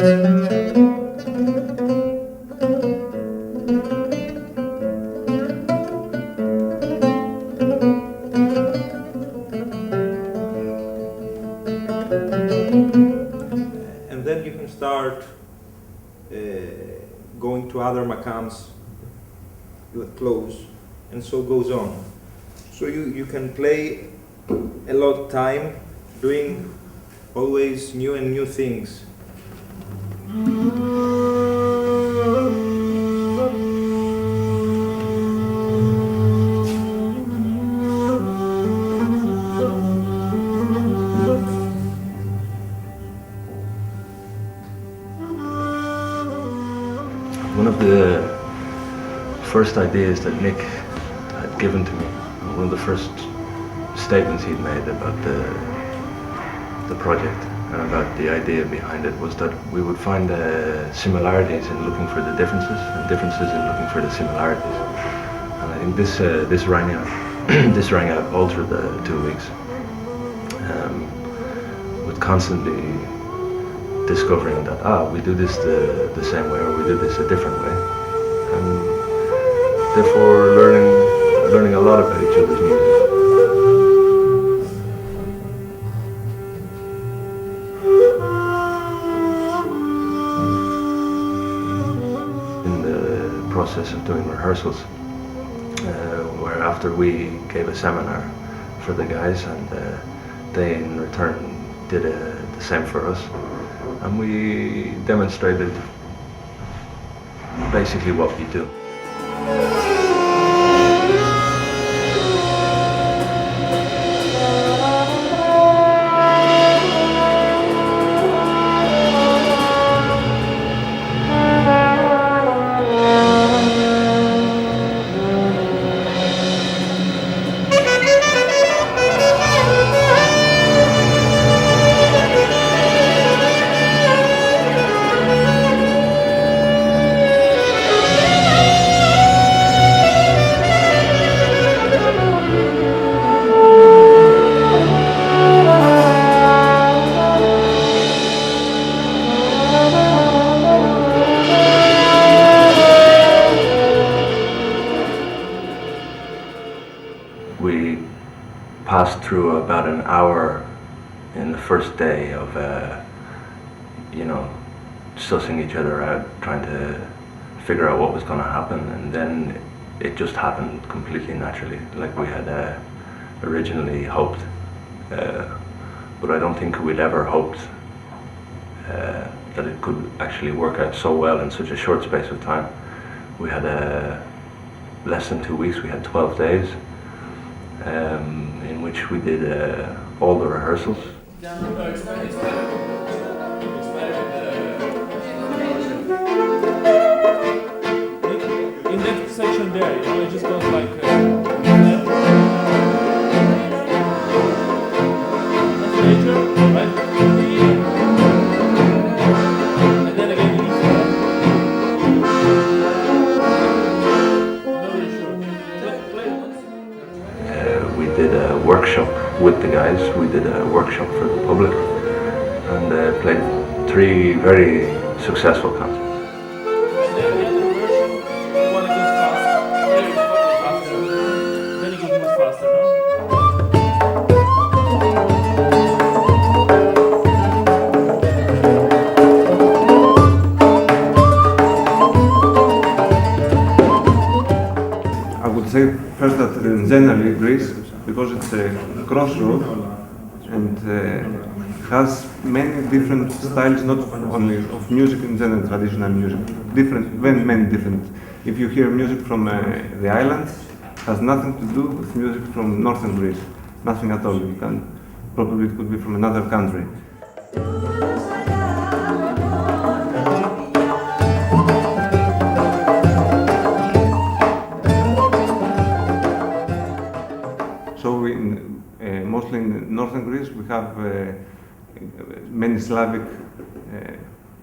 And then you can start going to other makams with clothes, and so goes on. So you can play a lot of time doing always new and new things. One of the first ideas that Nick had given to me, one of the first statements he'd made about the project and about the idea behind it was that we would find similarities in looking for the differences and differences in looking for the similarities. And I think this rang out this rang out all through the 2 weeks, with constantly discovering that we do this the same way, or we do this a different way, and therefore learning a lot about each other's music. In the process of doing rehearsals, where after we gave a seminar for the guys, and they in return did the same for us. And we demonstrated basically what we do. We passed through about an hour in the first day of, sussing each other out, trying to figure out what was going to happen, and then it just happened completely naturally, like we had originally hoped. But I don't think we'd ever hoped that it could actually work out so well in such a short space of time. We had less than 2 weeks, we had 12 days. In which we did all the rehearsals. In that section there, it just goes like major, right? And then again We did a workshop with the guys, we did a workshop for the public, and played 3 very successful concerts. I would say first that generally Greece, because it's a crossroad and has many different styles, not only of music in general, traditional music, many different. If you hear music from the islands, has nothing to do with music from northern Greece, nothing at all. Probably it could be from another country. So mostly in northern Greece we have many Slavic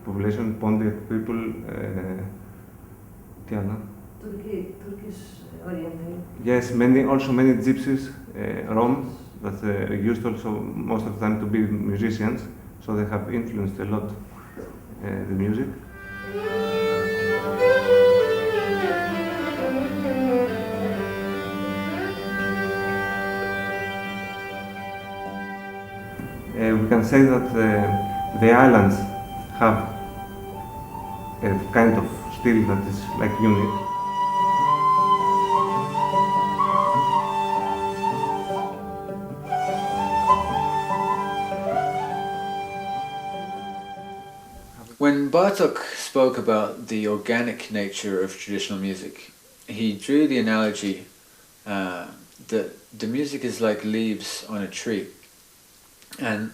population, Pontic people, Turkish oriented. Yes, also many gypsies, Roms, that used also most of the time to be musicians, so they have influenced a lot the music. We can say that the islands have a kind of style that is like unique. When Bartók spoke about the organic nature of traditional music, he drew the analogy that the music is like leaves on a tree. And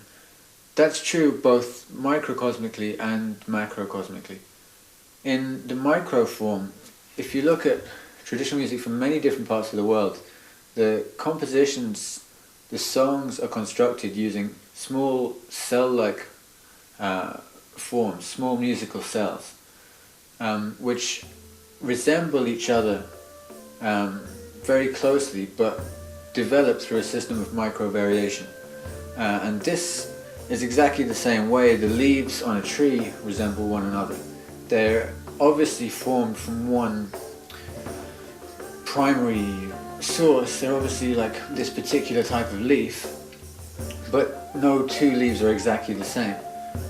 that's true both microcosmically and macrocosmically. In the micro form, if you look at traditional music from many different parts of the world, the compositions, the songs are constructed using small cell-like forms, small musical cells, which resemble each other very closely but develop through a system of micro-variation. And this is exactly the same way the leaves on a tree resemble one another. They're obviously formed from one primary source. They're obviously like this particular type of leaf, but no two leaves are exactly the same.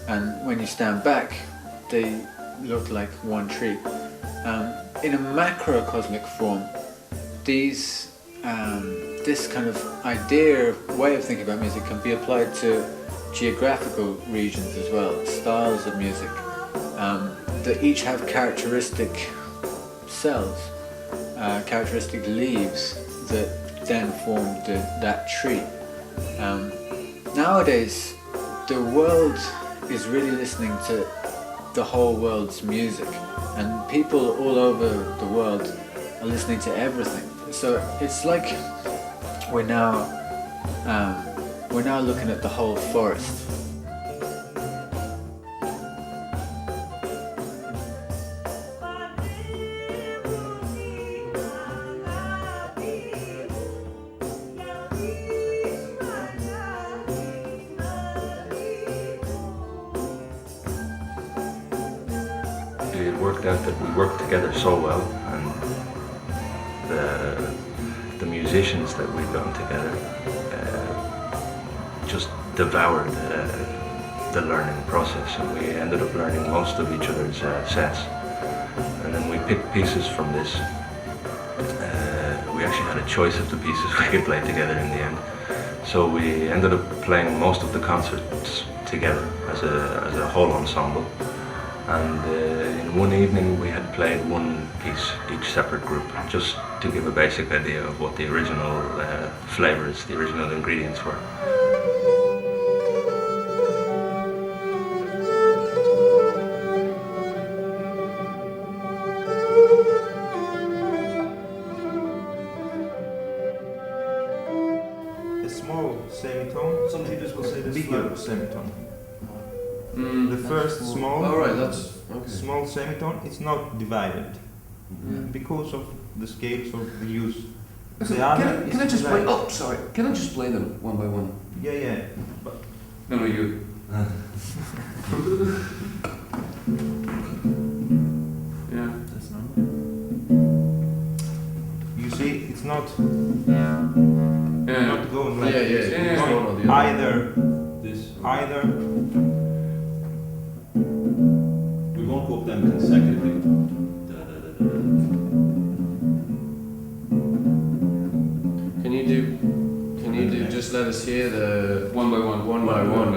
And when you stand back, they look like one tree. In a macrocosmic form, this kind of way of thinking about music can be applied to geographical regions as well, styles of music that each have characteristic cells, characteristic leaves that then form that tree. Nowadays, the world is really listening to the whole world's music, and people all over the world are listening to everything. So it's like we're now looking at the whole forest. It worked out that we worked together so well, and the musicians that we've gotten together just devoured the learning process, and we ended up learning most of each other's sets. And then we picked pieces from this. We actually had a choice of the pieces we could play together in the end. So we ended up playing most of the concerts together as a whole ensemble. And in one evening we had played one piece, each separate group, just to give a basic idea of what the original flavors, the original ingredients were. A small semitone, Some teachers will say this bigger flat. semitone. The first small, Oh right, that's okay. small semitone is not divided because of the scales of the use. The other Can I is just play? divided. Oh, sorry. Can I just play them one by one? Yeah, but No, you. Yeah, that's normal. you see, it's not Yeah. not going like this. Yeah, It's one going or the other. either. We won't go up them consecutively. Can you do? Just let us hear the one by one. One by one.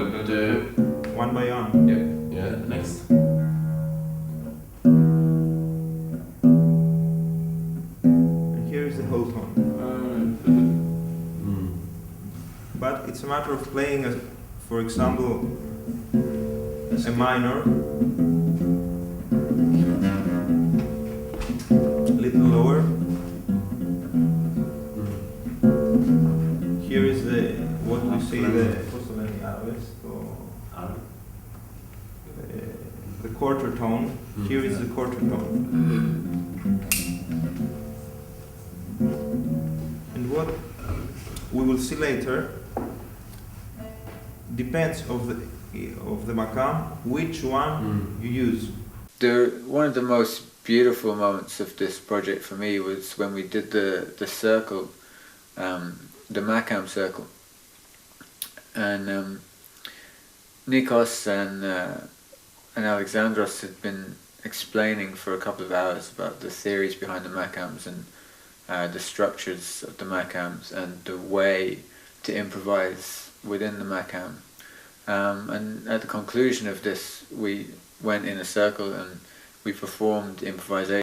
One by one. Yeah. Next. And here is the whole tone. But it's a matter of playing, for example, a minor, a little lower. Here is what we see the quarter tone. Here is the quarter tone. And what we will see later depends of of the makam, which one you use. One of the most beautiful moments of this project for me was when we did the circle, the makam circle, and Nikos and Alexandros had been explaining for a couple of hours about the theories behind the makams and the structures of the makams and the way to improvise within the makam. And at the conclusion of this, we went in a circle and we performed improvisation